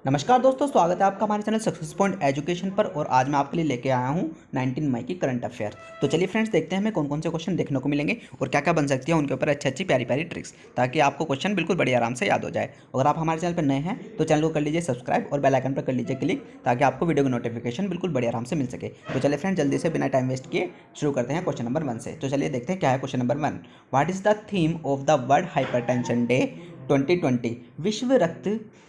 नमस्कार दोस्तों, स्वागत है आपका हमारे चैनल सक्सेस पॉइंट एजुकेशन पर। और आज मैं आपके लिए लेके आया हूँ 19 मई की करंट अफेयर। तो चलिए फ्रेंड्स, देखते हैं हमें कौन कौन से क्वेश्चन देखने को मिलेंगे और क्या क्या बन सकती है उनके ऊपर अच्छी अच्छी प्यारी प्यारी ट्रिक्स, ताकि आपको क्वेश्चन बिल्कुल बड़ी आराम से याद हो जाए। अगर आप हमारे चैनल पर नए हैं तो चैनल को कर लीजिए सब्सक्राइब और बेल आइकन पर कर लीजिए क्लिक, ताकि आपको वीडियो की नोटिफिकेशन बिल्कुल बड़ी आराम से मिल सके। तो चलिए फ्रेंड्स, जल्दी से बिना टाइम वेस्ट किए शुरू करते हैं क्वेश्चन नंबर 1 से। तो चलिए देखते हैं क्या है question number 1। What is the theme of the world hypertension day 2020? विश्व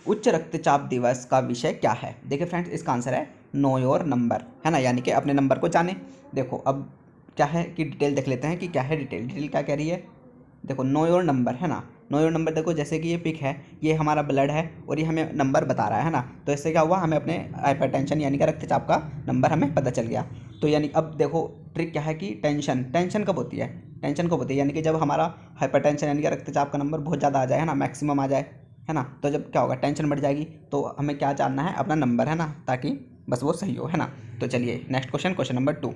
उच्च रक्तचाप दिवस का विषय क्या है? देखिए फ्रेंड्स, इसका आंसर है नो योर नंबर, है ना, यानी कि अपने नंबर को जाने। देखो अब क्या है कि डिटेल देख लेते हैं कि क्या है डिटेल क्या कह रही है। देखो नो योर नंबर, है ना, नो योर नंबर। देखो जैसे कि ये पिक है, ये हमारा ब्लड है और ये हमें नंबर बता रहा है ना। तो इससे क्या हुआ, हमें अपने हाइपरटेंशन यानी कि रक्तचाप का नंबर हमें पता चल गया। तो यानी अब देखो ट्रिक क्या है कि टेंशन कब होती है, यानी कि जब हमारा हाइपरटेंशन यानी कि रक्तचाप का नंबर बहुत ज़्यादा आ जाए, है ना, मैक्सिमम आ जाए, है ना। तो जब क्या होगा, टेंशन बढ़ जाएगी। तो हमें क्या जानना है, अपना नंबर, है ना, ताकि बस वो सही हो, है ना। तो चलिए next question, question number 2।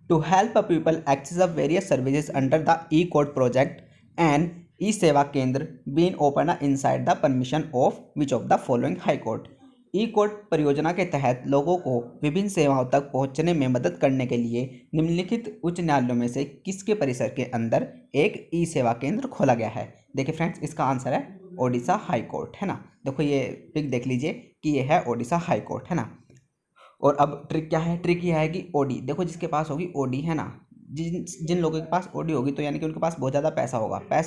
To help a people access the various services under the e-code project and e-सेवा केंद्र being opened inside the permission of which of the following high court? E code परियोजना के तहत लोगों को विभिन्न सेवाओं तक पहुंचने में मदद करने के लिए निम्नलिखित उच्च न्यायालयों में से किसके परिसर के अंदर एक ई सेवा केंद्र खोला गया है? देखिए फ्रेंड्स, इसका आंसर है ओडिशा हाई कोर्ट, है ना। देखो ये पिक देख लीजिए कि ये है ओडिशा हाई कोर्ट, है ना। और अब ट्रिक क्या है, ट्रिक ये है कि ओडी, देखो जिसके पास होगी ओडी, है ना, जिन जिन लोगों के पास ओडी होगी तो यानी कि उनके पास बहुत ज़्यादा पैसा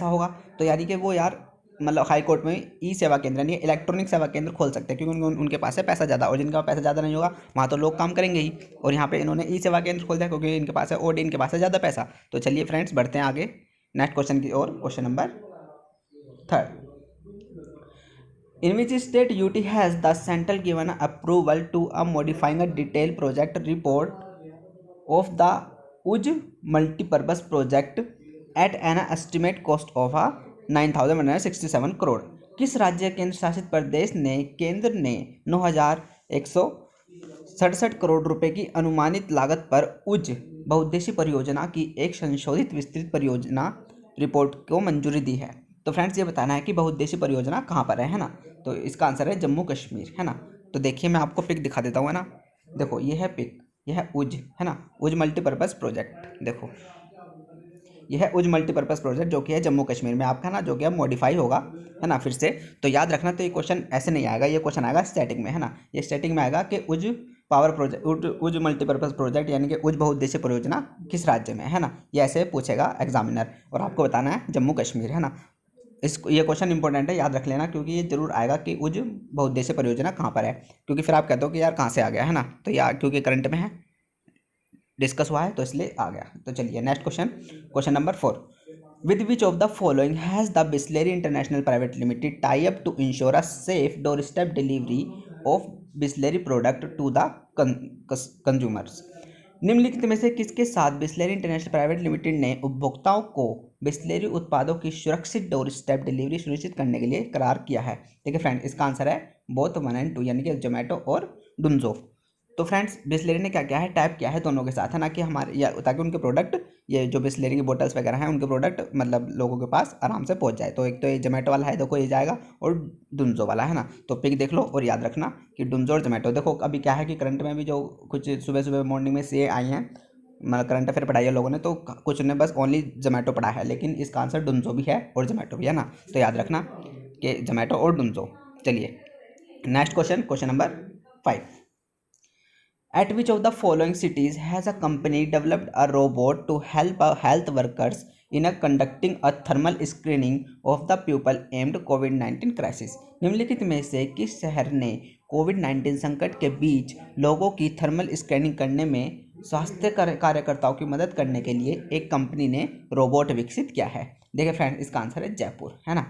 होगा। तो यानी कि वो यार मतलब हाई कोर्ट में ई सेवा केंद्र यानी इलेक्ट्रॉनिक सेवा केंद्र खोल सकते हैं, क्योंकि उनके पास है पैसा ज़्यादा। और जिनके पास पैसा ज़्यादा नहीं होगा वहाँ तो लोग काम करेंगे ही। और यहाँ पे इन्होंने ई सेवा केंद्र खोल दिया क्योंकि इनके पास है ओडी, इनके पास है ज़्यादा पैसा। तो चलिए फ्रेंड्स, बढ़ते हैं आगे नेक्स्ट क्वेश्चन की ओर, question number 3। In which state UT has the central given approval to a modifying a detailed project report of the UJ multipurpose project at an estimate cost of a 9,167 crore? किस राज्य केंद्र शासित प्रदेश ने केंद्र ने 9,167 करोड़ रुपए की अनुमानित लागत पर उज बहुउद्देशीय परियोजना की एक संशोधित विस्तृत परियोजना रिपोर्ट को मंजूरी दी है? तो फ्रेंड्स, ये बताना है कि बहुउद्देशीय परियोजना कहाँ पर है ना। तो इसका आंसर है जम्मू कश्मीर, है ना। तो देखिए मैं आपको पिक दिखा देता हूँ, है ना। देखो ये है पिक, ये है उज, है ना, उज मल्टीपर्पज़ प्रोजेक्ट। देखो यह है उज मल्टीपर्पज़ प्रोजेक्ट जो कि है जम्मू कश्मीर में आपका ना, जो कि अब मॉडिफाई होगा, है ना, फिर से। तो याद रखना, तो ये क्वेश्चन ऐसे नहीं आएगा, ये क्वेश्चन आएगा स्टैटिक में, है ना। ये स्टैटिक में आएगा कि उज पावर प्रोजेक्ट, उज मल्टीपर्पज़ प्रोजेक्ट यानी कि उज बहुउद्देशीय परियोजना किस राज्य में, है ना। ये ऐसे पूछेगा एग्जामिनर और आपको बताना है जम्मू कश्मीर, है ना। ये क्वेश्चन इंपॉर्टेंट है, याद रख लेना, क्योंकि ये जरूर आएगा कि उज बहुउद्देशीय परियोजना कहाँ पर है। क्योंकि फिर आप कहते हो कि यार कहाँ से आ गया, है ना। तो यार क्योंकि करंट में है, डिस्कस हुआ है, तो इसलिए आ गया। तो चलिए next question, question number 4। With which of the following has the Bisleri international private limited tie up to ensure a safe door step delivery of Bisleri product to the consumers? निम्नलिखित में से किसके साथ बिस्लेरी इंटरनेशनल प्राइवेट लिमिटेड ने उपभोक्ताओं को Bisleri उत्पादों की सुरक्षित डोर स्टेप डिलीवरी सुनिश्चित करने के लिए करार किया है? देखिए फ्रेंड, इसका आंसर है बोथ 1 and 2 यानी कि जोमेटो और डुंजो। तो फ्रेंड्स, बिस्लेरी ने क्या किया है, टाइप किया है दोनों के साथ, है ना, कि हमारे या ताकि उनके प्रोडक्ट, ये जो बिस्लेरी की बोटल्स वगैरह हैं, उनके प्रोडक्ट मतलब लोगों के पास आराम से पहुंच जाए। तो एक तो ये जोमेटो वाला है, देखो ये जाएगा, और डुंजो वाला, है ना। तो पिक देख लो और याद रखना कि डुंजो और जोमेटो। देखो अभी क्या है कि करंट में भी जो कुछ सुबह सुबह मॉर्निंग में से आई हैं, मतलब करंट अफेयर पढ़ाई है लोगों ने, तो कुछ ने बस ओनली जोमेटो पढ़ा है, लेकिन इसका आंसर डुंजो भी है और जोमेटो भी, है ना। तो याद रखना कि जोमेटो और डुंजो। चलिए next question, question number 5। At which of the following cities has a company developed a robot to help health workers in a conducting a thermal screening of the people aimed COVID-19 crisis? निम्नलिखित में से किस शहर ने कोविड-19 संकट के बीच लोगों की थर्मल स्कैनिंग करने में स्वास्थ्य कार्यकर्ताओं की मदद करने के लिए एक कंपनी ने रोबोट विकसित किया है? देखिए फ्रेंड्स, इसका आंसर है जयपुर, है ना।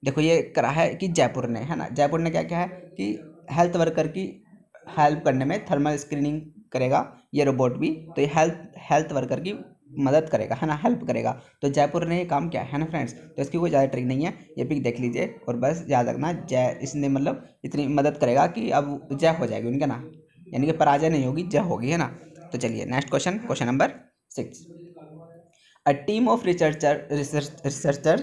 देखो ये करा है कि जयपुर ने, है ना, जयपुर ने क्या किया है कि हेल्थ वर्कर की हेल्प करने में थर्मल स्क्रीनिंग करेगा ये रोबोट भी। तो ये हेल्थ वर्कर की मदद करेगा, है ना, हेल्प करेगा। तो जयपुर ने ये काम किया है ना फ्रेंड्स। तो इसकी कोई ज़्यादा ट्रिक नहीं है, ये पिक देख लीजिए और बस याद रखना, जय इसने मतलब इतनी मदद करेगा कि अब जय हो जाएगी उनका ना, यानी कि पराजय नहीं होगी, जय होगी, है ना। तो चलिए next question, question number 6। A team of researchers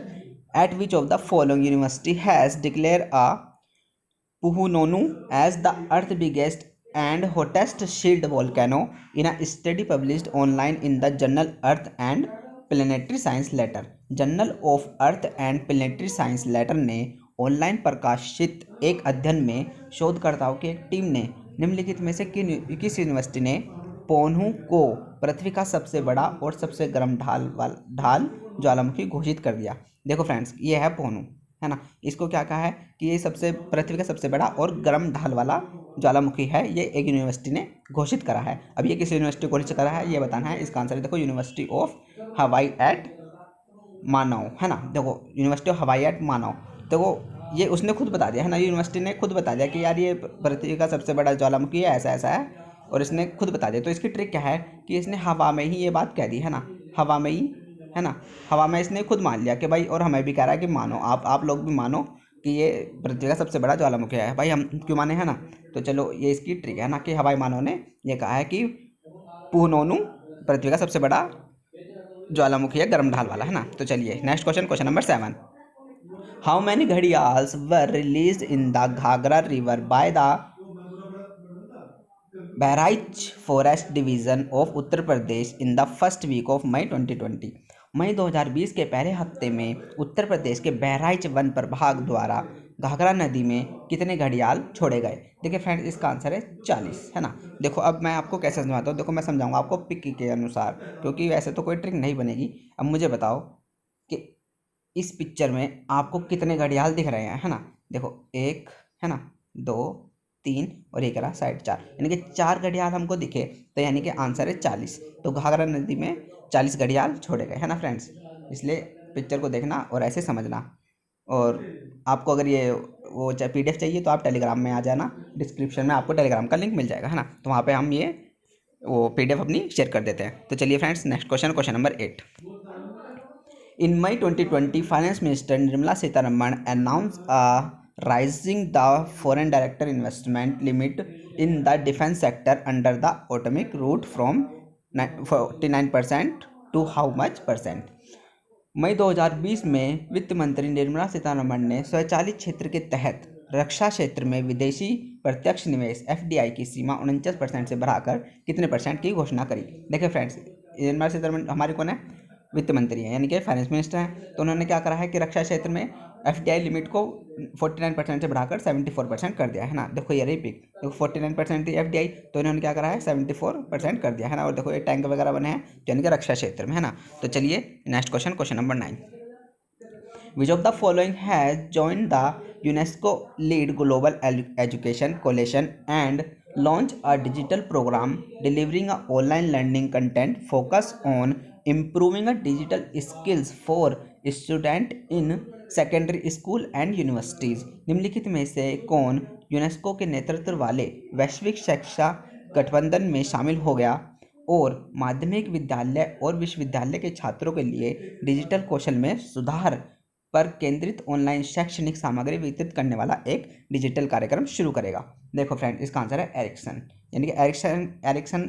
at which of the following university has declared a Puhunonu as the Earth's biggest and hottest shield volcano in a study published online in the journal Earth and Planetary Science Letter. Journal of earth and planetary science letter ने online प्रकाशित एक अध्ययन में शोधकर्ताओं की एक team ने निम्नलिखित में से किस यूनिवर्सिटी ने पोन्हू को पृथ्वी का सबसे बड़ा और सबसे गर्म ढाल ज्वालामुखी घोषित कर दिया। देखो फ्रेंड्स, ये है पोन्हू, है ना। इसको क्या कहा है कि ये सबसे पृथ्वी का सबसे बड़ा और गर्म ढाल वाला ज्वालामुखी है, ये एक यूनिवर्सिटी ने घोषित करा है। अब ये किस यूनिवर्सिटी को घोषित करा है ये बताना है। इसका आंसर देखो यूनिवर्सिटी ऑफ हवाई एट मानव, है ना। देखो यूनिवर्सिटी ऑफ हवाई एट मानव, देखो ये उसने खुद बता दिया है ना, यूनिवर्सिटी ने खुद बता दिया कि यार ये पृथ्वी का सबसे बड़ा ज्वालामुखी है, ऐसा ऐसा है, और इसने खुद बता दिया। तो इसकी ट्रिक क्या है कि इसने हवा में ही ये बात कह दी, है ना, हवा में ही, है ना, हवा में इसने खुद मान लिया कि भाई, और हमें भी कह रहा है कि मानो, आप लोग भी मानो कि ये पृथ्वी का सबसे बड़ा ज्वालामुखी है। भाई हम क्यों माने, है ना। तो चलो ये इसकी ट्रिक है ना कि हवाई मानव ने ये कहा है कि पुनोनु पृथ्वी का सबसे बड़ा ज्वालामुखी है, गर्म ढाल वाला, है ना। तो चलिए next question, question number 7। How many gharials were release in the Ghaghara river by the Bahraich forest division of Uttar Pradesh in the first week of May 2020। मई 2020 के पहले हफ्ते में उत्तर प्रदेश के बहराइच वन प्रभाग द्वारा घाघरा नदी में कितने घड़ियाल छोड़े गए। देखिए फ्रेंड्स, इसका आंसर है 40, है ना। देखो अब मैं आपको कैसे समझाता हूँ, देखो मैं समझाऊंगा आपको पिक के अनुसार, क्योंकि वैसे तो कोई ट्रिक नहीं बनेगी। अब मुझे बताओ कि इस पिक्चर में आपको कितने घड़ियाल दिख रहे हैं, है ना। देखो एक, है ना, 2, 3 और एक रहा साइड 4, यानी कि 4 घड़ियाल हमको दिखे, तो यानी कि आंसर है 40। तो घाघरा नदी में 40 घड़ियाल छोड़े गए, है ना फ्रेंड्स। इसलिए पिक्चर को देखना और ऐसे समझना। और आपको अगर ये वो PDF चाहिए तो आप टेलीग्राम में आ जाना, डिस्क्रिप्शन में आपको टेलीग्राम का लिंक मिल जाएगा, है ना। तो वहाँ पे हम ये वो PDF अपनी शेयर कर देते हैं। तो चलिए friends, next question, question number 8। In May 2020, Finance Minister Nirmala Sitharaman announced raising the foreign direct investment limit in the defense sector under the atomic route from 49% to how much percent? मई 2020 में वित्त मंत्री निर्मला सीतारमण ने स्वचालित क्षेत्र के तहत रक्षा क्षेत्र में विदेशी प्रत्यक्ष निवेश FDI की सीमा 49% से बढ़ाकर कितने % की घोषणा करी। देखिए फ्रेंड्स, निर्मला सीतारमण हमारी कौन है, वित्त मंत्री है, यानी कि फाइनेंस मिनिस्टर हैं। तो उन्होंने क्या करा है कि रक्षा क्षेत्र में FDI लिमिट को 49% से बढ़ाकर 74% कर दिया, है ना। देखो ये रही पिक, देखो 49% थी FDI, तो इन्होंने क्या करा है 74% कर दिया, है ना। और देखो ये टैंक वगैरह बने हैं यानी कि रक्षा क्षेत्र में, है ना। तो चलिए next question, question number 9। Which of the following has joined the UNESCO Lead Global Education Coalition and launched a digital program delivering a online learning content focused on improving a digital skills for student in secondary school and universities? निम्नलिखित में से कौन UNESCO के नेतृत्व वाले वैश्विक शिक्षा गठबंधन में शामिल हो गया और माध्यमिक विद्यालय और विश्वविद्यालय के छात्रों के लिए डिजिटल कौशल में सुधार पर केंद्रित ऑनलाइन शैक्षणिक सामग्री वितरित करने वाला एक डिजिटल कार्यक्रम शुरू करेगा। देखो फ्रेंड, इसका आंसर है एरिक्सन, यानी कि एरिक्सन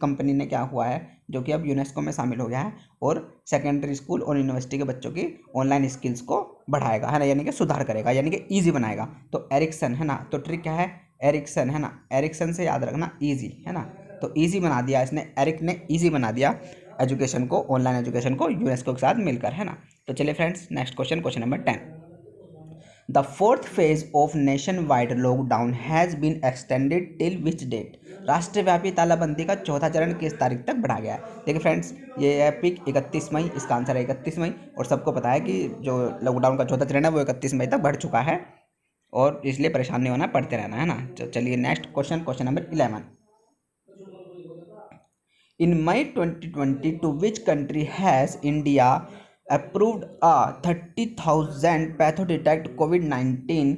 कंपनी ने क्या हुआ है जो कि अब यूनेस्को में शामिल हो गया है और सेकेंडरी स्कूल और यूनिवर्सिटी के बच्चों की ऑनलाइन स्किल्स को बढ़ाएगा, है ना, यानी कि सुधार करेगा, यानी कि ईजी बनाएगा। तो एरिक्सन, है ना। तो ट्रिक क्या है, एरिक्सन, है ना, एरिक्सन से याद रखना ईजी, है ना। तो ईजी बना दिया इसने, एरिक ने ईजी बना दिया एजुकेशन को, ऑनलाइन एजुकेशन को यूनेस्को के साथ मिलकर, है ना। तो चलिए friends, next question, question number 10। The fourth phase of nationwide lockdown has been extended till which date? राष्ट्रव्यापी तालाबंदी का चौथा चरण किस तारीख तक बढ़ा गया है? देखिए फ्रेंड्स, ये है पिक 31 मई, इसका आंसर है 31 मई। और सबको पता है कि जो लॉकडाउन का चौथा चरण है वो 31 मई तक बढ़ चुका है, और इसलिए परेशान नहीं होना, पढ़ते रहना, है ना। चलिए next question, question number 11। In May 2020, to which country has India approved a 30,000 patho-detect COVID-19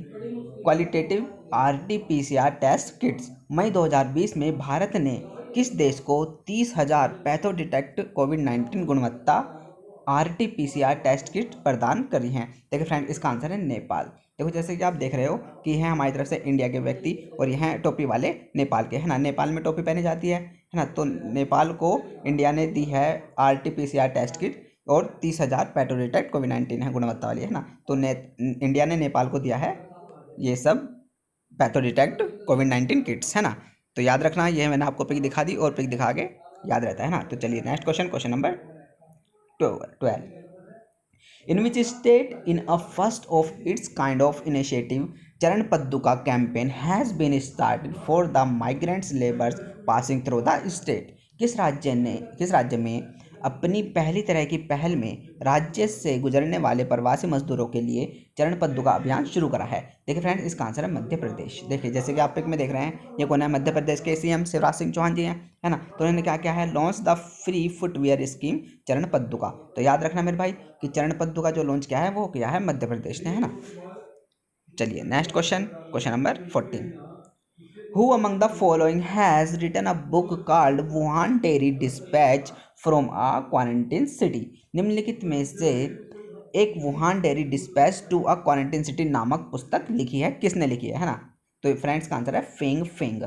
qualitative RT-PCR test kits? मई 2020 में भारत ने किस देश को 30,000 पैथो-डिटेक्ट कोविड-19 गुणवत्ता RT-PCR टेस्ट किट प्रदान करी हैं? देखिए फ्रेंड, इसका आंसर है नेपाल। देखो जैसे कि आप देख रहे हो कि यह हमारी तरफ से इंडिया के व्यक्ति और यह हैं टोपी वाले नेपाल के, है ना। नेपाल में टोपी पहनी जाती है ना। तो नेपाल को इंडिया ने दी है RT-PCR टेस्ट किट और 30,000 पैथो-डिटेक्ट कोविड-19 है गुणवत्ता वाली, है ना। तो इंडिया ने नेपाल को दिया है ये सब पैथो डिटेक्ट कोविड-19 किट्स, है ना। तो याद रखना, ये मैंने आपको पिक दिखा दी और पिक दिखा के याद रहता है ना। तो चलिए next question, question number 12, in which state in a first of its kind of initiative charan padduka campaign has been started for the migrants laborers passing through the state। किस राज्य में अपनी पहली तरह की पहल में राज्य से गुजरने वाले प्रवासी मजदूरों के लिए चरण पद्दुका अभियान शुरू करा है। देखिए फ्रेंड्स, इसका आंसर है मध्य प्रदेश। देखिए जैसे कि आप पिक में देख रहे हैं, ये कौन है, मध्य प्रदेश के सीएम शिवराज सिंह चौहान जी हैं, है ना। तो उन्होंने क्या किया है, launch the free footwear scheme चरण पद्दुका। तो याद रखना मेरे भाई कि चरण पद्दुका जो लॉन्च किया है वो किया है मध्य प्रदेश ने, है ना। चलिए next question, question number 14, Who among the following has written a book called Wuhan Dairy Dispatch from a Quarantine City? निम्नलिखित में से एक Wuhan diary dispatch to a quarantine city नामक पुस्तक लिखी है, किसने लिखी है ना। तो फ्रेंड्स का आंसर है फेंग फेंग।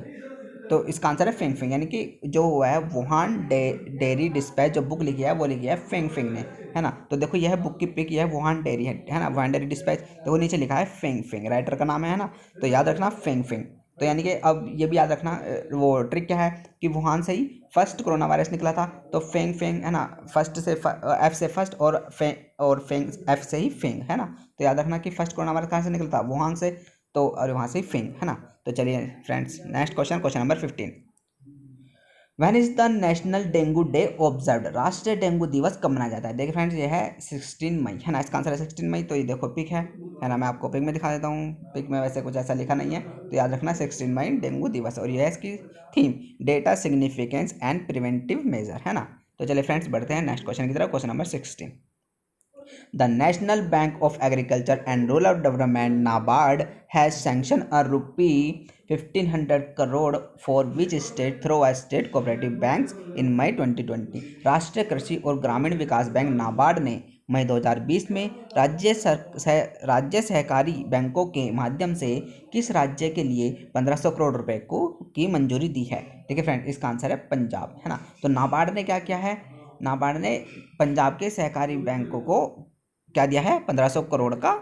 तो इसका आंसर है फेंग फेंग, यानी कि जो हुआ है वुहान डेयरी डिस्पैच जो बुक लिखी है वो लिखी है फेंग फेंग ने, है ना। तो देखो यह बुक की पिक, यह वुहान डेयरी है ना, वुहान डेयरी डिस्पैच। तो वो नीचे लिखा है फेंग फेंग, राइटर का नाम है ना। तो याद रखना फेंग फेंग। तो यानी कि अब ये भी याद रखना, वो ट्रिक क्या है कि वुहान से ही फर्स्ट कोरोना वायरस निकला था। तो फेंग फेंग, है ना, फर्स्ट से एफ से फर्स्ट और फेंग एफ से ही फेंग, है ना। तो याद रखना कि फर्स्ट कोरोना वायरस कहाँ से निकला था, वुहान से। तो और वहाँ से ही फेंग, है ना। तो चलिए friends next question, question number 15, when is the national dengue day observed? राष्ट्रीय डेंगू दिवस कब मनाया जाता है? देखिए फ्रेंड्स, ये है 16 मई, है ना। इसका आंसर है 16 मई। तो ये देखो पिक है ना, मैं आपको पिक में दिखा देता हूँ। पिक में वैसे कुछ ऐसा लिखा नहीं है, तो याद रखना 16 मई डेंगू दिवस। और ये है इसकी theme, data significance and preventive measure, है ना। तो चलिए फ्रेंड्स बढ़ते हैं नेक्स्ट क्वेश्चन की तरफ, question number 16, The National Bank of Agriculture and Rural Development NABARD has sanctioned a rupee 1500 crore for which state through a state cooperative banks in May 2020। राष्ट्रीय कृषि और ग्रामीण विकास बैंक नाबार्ड ने मई 2020 में राज्य सहकारी बैंकों के माध्यम से किस राज्य के लिए 1500 करोड़ रुपए की मंजूरी दी है? देखिए फ्रेंड, इसका आंसर है पंजाब, है ना। तो नाबार्ड ने क्या किया है, नाबार्ड ने पंजाब के सहकारी बैंकों को क्या दिया है, 1500 करोड़ का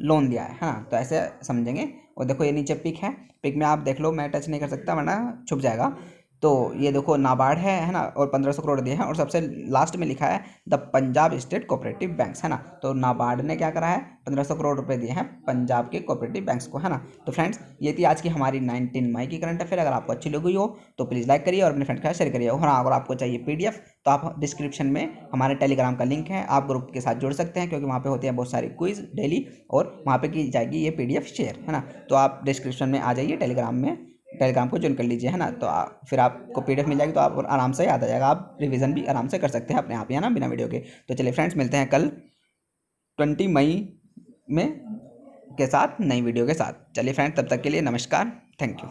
लोन दिया है ना। तो ऐसे समझेंगे। और देखो ये नीचे पिक है, पिक में आप देख लो, मैं टच नहीं कर सकता वरना छुप जाएगा। तो ये देखो नाबार्ड है ना, और 1500 करोड़ दिए हैं, और सबसे लास्ट में लिखा है the Punjab state cooperative banks, है ना। तो नाबार्ड ने क्या करा है, 1500 करोड़ रुपए दिए हैं पंजाब के कोऑपरेटिव बैंक्स को, है ना। तो फ्रेंड्स ये थी आज की हमारी 19 मई की करंट अफेयर। अगर आपको अच्छी लगी हो तो प्लीज़ लाइक करिए और अपने फ्रेंड के साथ शेयर करिए। और हाँ, अगर आपको चाहिए PDF तो आप डिस्क्रिप्शन में हमारे टेलीग्राम का लिंक है, आप ग्रुप के साथ जुड़ सकते हैं, क्योंकि वहाँ पे होते हैं बहुत सारे क्विज डेली, और वहाँ पे की जाएगी ये PDF शेयर, है ना। तो आप डिस्क्रिप्शन में आ जाइए, टेलीग्राम को ज्वाइन कर लीजिए, है ना। तो फिर आपको PDF मिल जाएगी, तो आप आराम से याद आ जाएगा, आप रिवीजन भी आराम से कर सकते हैं अपने आप ही, है ना, बिना वीडियो के। तो चलिए फ्रेंड्स, मिलते हैं कल 20 मई में के साथ, नई वीडियो के साथ। चलिए फ्रेंड्स, तब तक के लिए नमस्कार, थैंक यू।